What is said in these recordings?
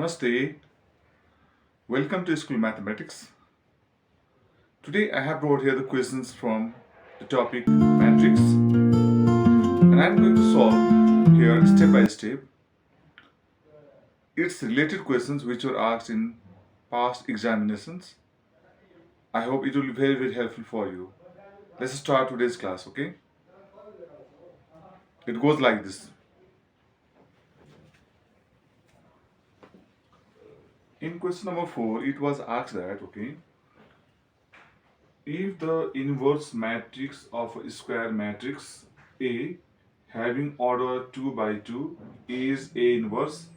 Namaste, welcome to School Mathematics. Today I have brought here the questions from the topic matrix, and I'm going to solve here step by step. It's related questions which were asked in past examinations. I hope it will be very helpful for you. Let's start today's class, okay? It goes like this. In question number 4, it was asked that, okay, if the inverse matrix of a square matrix A having order 2 by 2 is A inverse,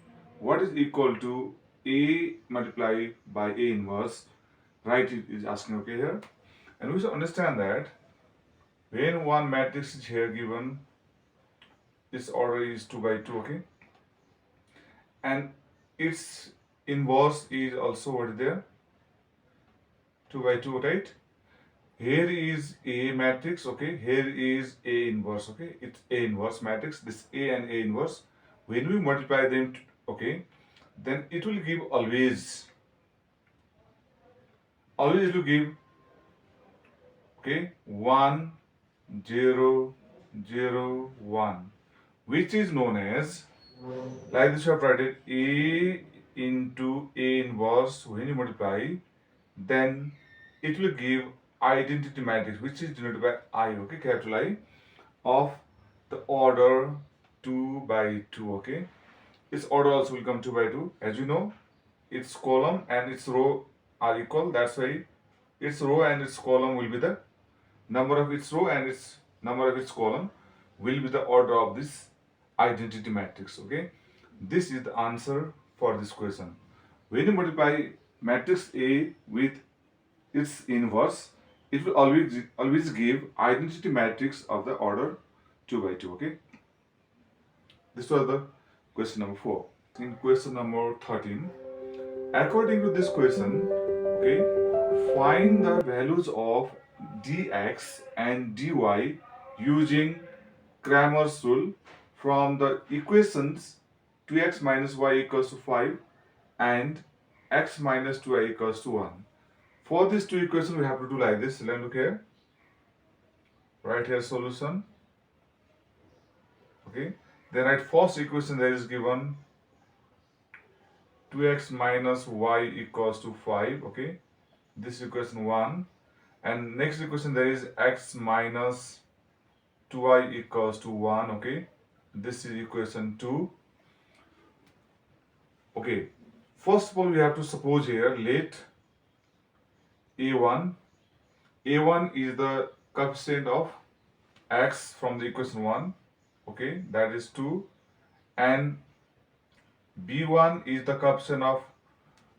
what is equal to A multiplied by A inverse? Right, it is asking, okay, here. And we should understand that when one matrix is here given, its order is 2 by 2, okay, and its inverse is also what is there? 2 by 2, right? Here is A matrix, okay, here is A inverse, okay, it's A inverse matrix, this A and A inverse. When we multiply them, okay, then it will give always it will give, okay, 1 0 0 1, which is known as, like this we have written A into A inverse. When you multiply, then it will give identity matrix, which is denoted by I, okay, capital I, of the order 2 by 2, okay. Its order also will come 2 by 2. As you know, its column and its row are equal. That's why its row and its column will be the number of its row and its number of its column will be the order of this identity matrix, okay. This is the answer for this question. When you multiply matrix A with its inverse, it will always give identity matrix of the order 2 by 2, okay. This was the question number 4. In question number 13, according to this question, okay, find the values of dx and dy using Cramer's rule from the equations 2x minus y equals to 5 and x minus 2y equals to 1. For these two equations, we have to do like this. Let's look here. Write here solution. Okay. Then write first equation that is given 2x minus y equals to 5. Okay. This is equation 1. And next equation there is x minus 2y equals to 1. Okay. This is equation 2. Okay. First of all, we have to suppose here, let A1 is the coefficient of x from the equation 1, okay, that is 2, and B1 is the coefficient of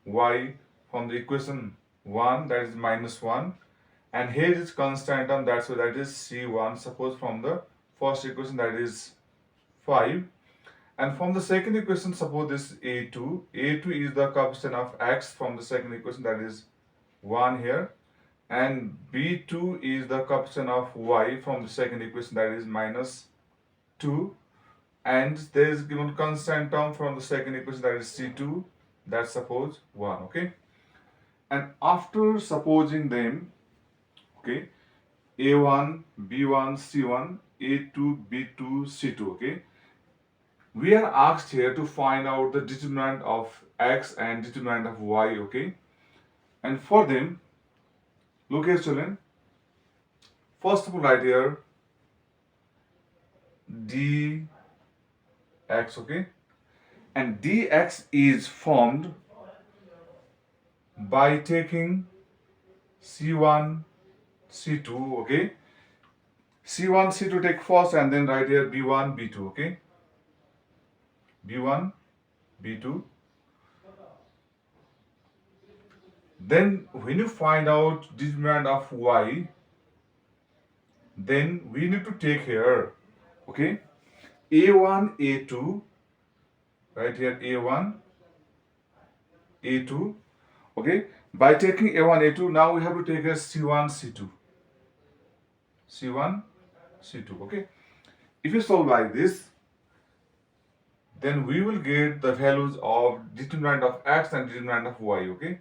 y from the equation 1, that is minus 1, and here is constant term, that's why that is C1, suppose from the first equation, that is 5, and from the second equation, suppose this A2 is the coefficient of x from the second equation, that is 1 here, and B2 is the coefficient of y from the second equation, that is minus 2, and there is given constant term from the second equation, that is C2, that's suppose 1, okay. And after supposing them, okay, A1, B1, C1, A2, B2, C2, okay, we are asked here to find out the determinant of x and determinant of y, okay. And for them, look here children, first of all write here dx, okay, and dx is formed by taking C1, C2, okay. C1, C2 take first and then write here B1, B2, okay. B1, B2. Then when you find out determinant of y, then we need to take here, okay, A1, A2, right here A1, A2, okay. By taking A1, A2, now we have to take as C1, C2, C1, C2, okay. If you solve like this, then we will get the values of determinant of x and determinant of y. Okay,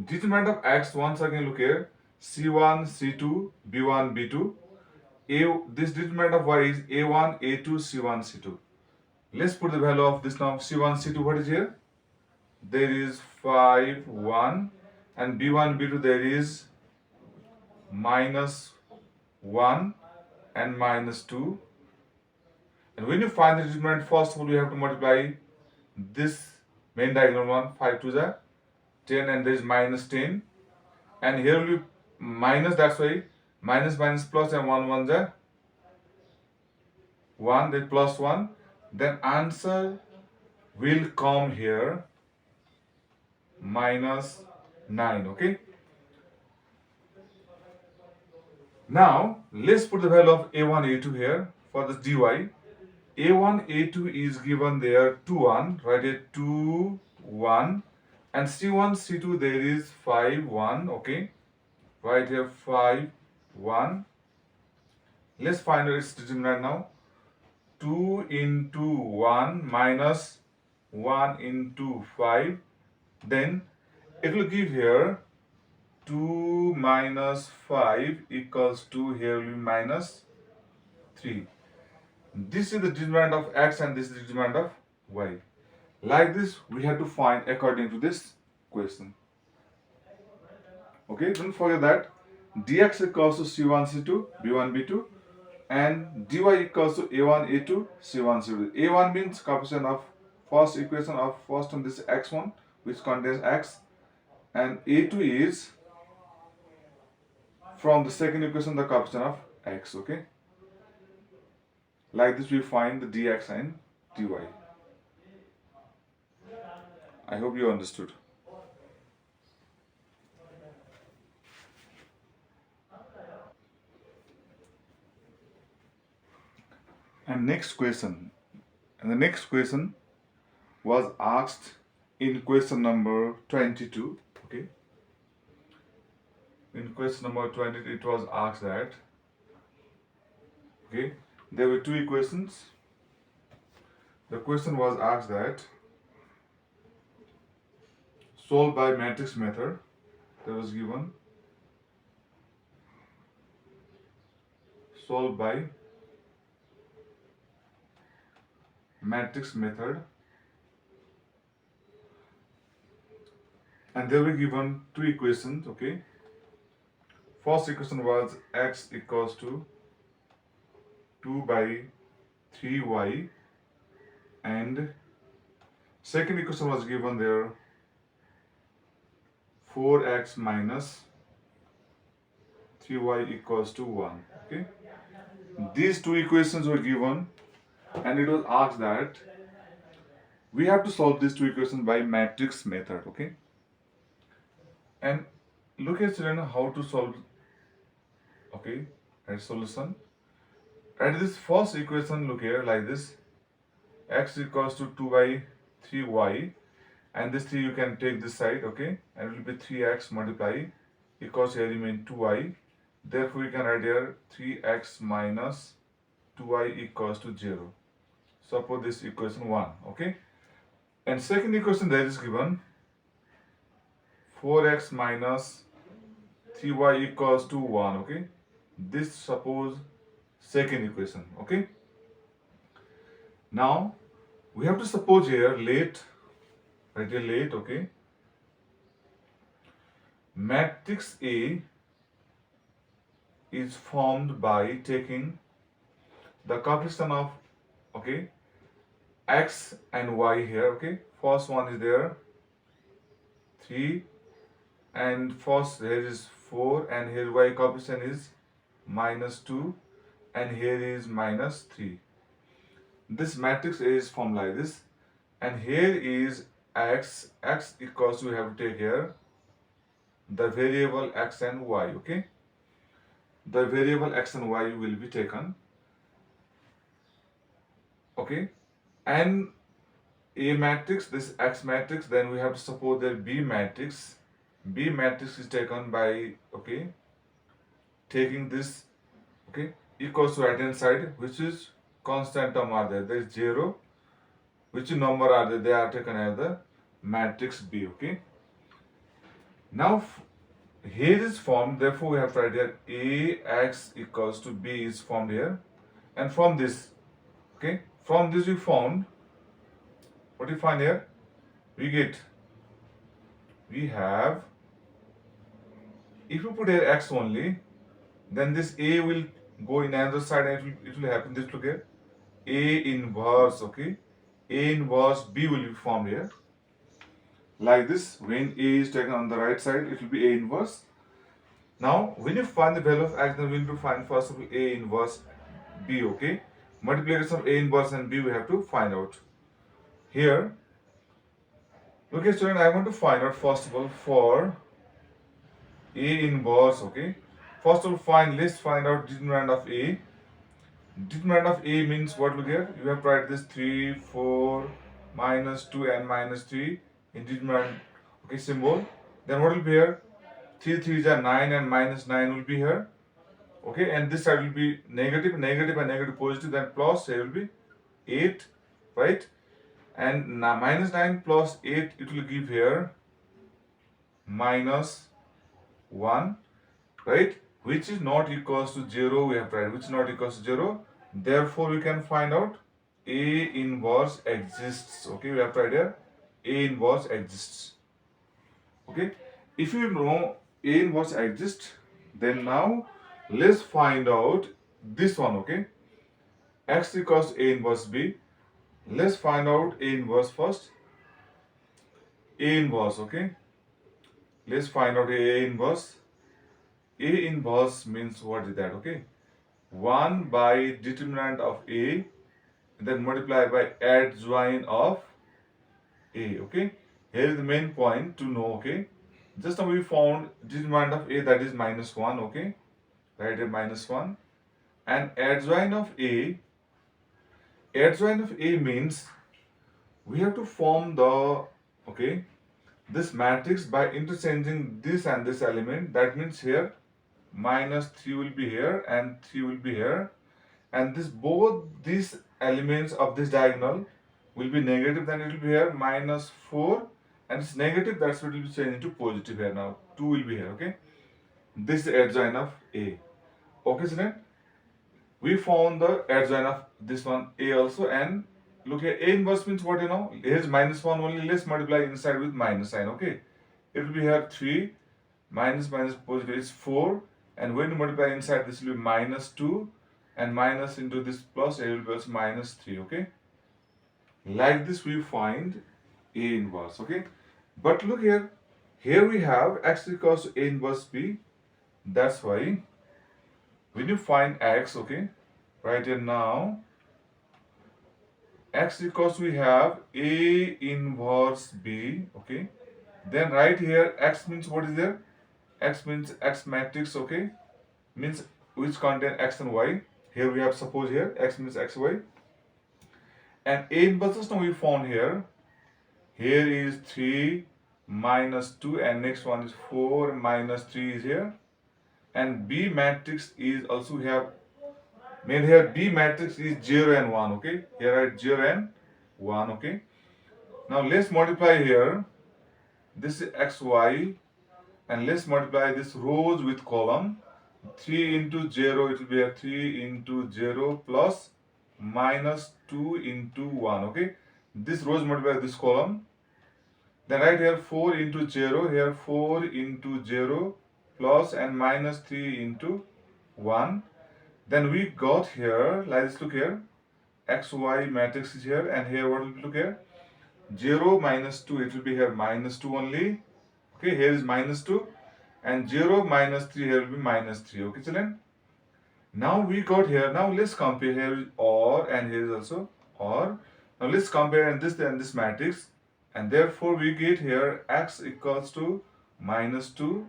determinant of x, once again look here, c1 c2 b1 b2. This determinant of y is a1 a2 c1 c2. Let's put the value of this now. c1 c2, what is here? There is 5 1, and b1 b2 there is minus 1 and minus 2. And when you find the determinant, first of all you have to multiply this main diagonal one. 5 to the 10, and there is minus 10, and here will be minus, that's why minus minus plus, and 1 1 the 1, then plus 1, then answer will come here minus 9. Okay, now let's put the value of a1 a2 here for this dy. a1 a2 is given there 2 1, write it 2 1, and c1 c2 there is 5 1. Okay, right here 5 1. Let's find its determinant now. 2 into 1 minus 1 into 5, then it will give here 2 minus 5 equals to, here will be minus 3. This is the determinant of x and this is the determinant of y. Like this we have to find according to this question. Okay, don't forget that dx equals to c1 c2 b1 b2, and dy equals to a1 a2 c1 c2. a1 means coefficient of first equation of first one, this x1 which contains x, and a2 is from the second equation the coefficient of x. Okay, like this we find the dx and dy. I hope you understood. And next question, and the next question was asked in question number 22. Okay, in question number 22 it was asked that, okay, there were two equations. The question was asked that solve by matrix method. That was given solve by matrix method, and they were given two equations. Okay, first equation was x equals to 2 by 3y, and second equation was given there 4x minus 3y equals to 1. Okay, these two equations were given, and it was asked that we have to solve these two equations by matrix method. Okay, and look at children how to solve. Okay, at solution, at this first equation, look here like this, x equals to 2 by 3y, and this 3 you can take this side. Okay, and it will be 3x multiply equals, here remain 2y, therefore you can write here 3x minus 2y equals to 0. Suppose this equation 1. Okay, and second equation there is given 4x minus 3y equals to 1. Okay, this suppose second equation. Okay, now we have to suppose here late, right here late. Okay, matrix A is formed by taking the coefficient of, okay, x and y here. Okay, first one is there 3, and first here is 4, and here y coefficient is minus 2, and here is minus 3. This matrix is formed like this, and here is x equals to, we have to take here the variable x and y. Okay, the variable x and y will be taken. Okay, and A matrix, this x matrix, then we have to suppose that B matrix. B matrix is taken by, okay, taking this, okay, equals to right hand side, which is constant term are there. There is 0, which number are they are taken as the matrix B. Okay, now here is formed, therefore we have to write here Ax equals to B is formed here, and from this, okay, from this we found, what do you find here? We have, if you put here X only, then this A will go in another side and it will happen this. Look here, A inverse, okay, A inverse B will be formed here like this. When A is taken on the right side, it will be A inverse. Now when you find the value of X, then we need to find first of all A inverse B. Okay, multiplication of A inverse and B we have to find out here. Okay, student, I want to find out first of all for A inverse. Okay, first of all, let's find out determinant of A. Determinant of A means what? Look here, you have to write this 3, 4, minus 2 and minus 3 in determinant, okay, symbol. Then what will be here? 3 3s are 9 and minus 9 will be here. Okay, and this side will be negative, negative and negative positive, then plus, here will be 8, right? And now minus 9 plus 8, it will give here minus 1, right? Which is not equals to 0, we have to write, which is not equals to 0. Therefore, we can find out A inverse exists. Okay, we have to write here A inverse exists. Okay, if you know A inverse exists, then now let's find out this one. Okay, X equals A inverse B. Let's find out A inverse first. A inverse, okay. Let's find out A inverse. A inverse means what is that? Okay, 1 by determinant of A, then multiply by adjoint of A. Okay, here is the main point to know. Okay, just now we found determinant of A, that is minus 1. Okay, write here minus 1, and adjoint of A means we have to form the, okay, this matrix by interchanging this and this element. That means here minus 3 will be here and 3 will be here, and this both these elements of this diagonal will be negative, then it will be here minus 4, and it's negative, that's what will be changed into positive here. Now 2 will be here. Okay, this is adjoint of A. Okay, student, we found the adjoint of this one A also, and look here, A inverse means what? Here is minus 1 only. Let's multiply inside with minus sign. Okay, it will be here 3 minus positive is 4, and when you multiply inside, this will be minus 2, and minus into this plus, it will be also minus 3. Okay, like this we find A inverse. Okay, but look here we have X equals to A inverse B. That's why when you find X, okay, right here now, X equals, we have A inverse B. Okay, then right here X means what is there? X means X matrix. Okay, means which contain X and Y. Here we have, suppose here X means X, Y, and A inverse now we found here. Here is 3 minus 2, and next one is 4 minus 3 is here, and B matrix is also, we have made here B matrix is 0 and 1. Okay, here I write 0 and 1. Okay, now let's multiply here, this is XY, and let's multiply this rows with column. 3 into 0, it will be a 3 into 0 plus minus 2 into 1. Okay, this rows multiply this column. Then right here 4 into 0, here 4 into 0 plus and minus 3 into 1. Then we got here, let's look here, XY matrix is here, and here what will be, look here, 0 minus 2, it will be here minus 2 only. Okay, here is minus 2, and 0 minus 3, here will be minus 3. Okay, children, now we got here. Now let's compare, here is OR and here is also OR. Now let's compare and this matrix, and therefore we get here X equals to minus 2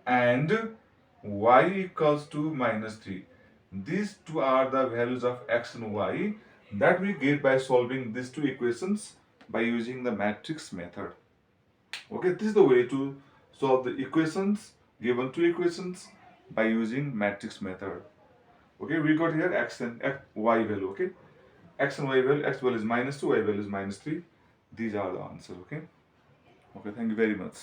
and Y equals to minus 3. These two are the values of X and Y that we get by solving these two equations by using the matrix method. Okay, this is the way to solve the equations, given two equations, by using matrix method. Okay, we got here X and Y value. Okay, x and y value, x value is -2, y value is -3. These are the answers. Okay. Okay, thank you very much.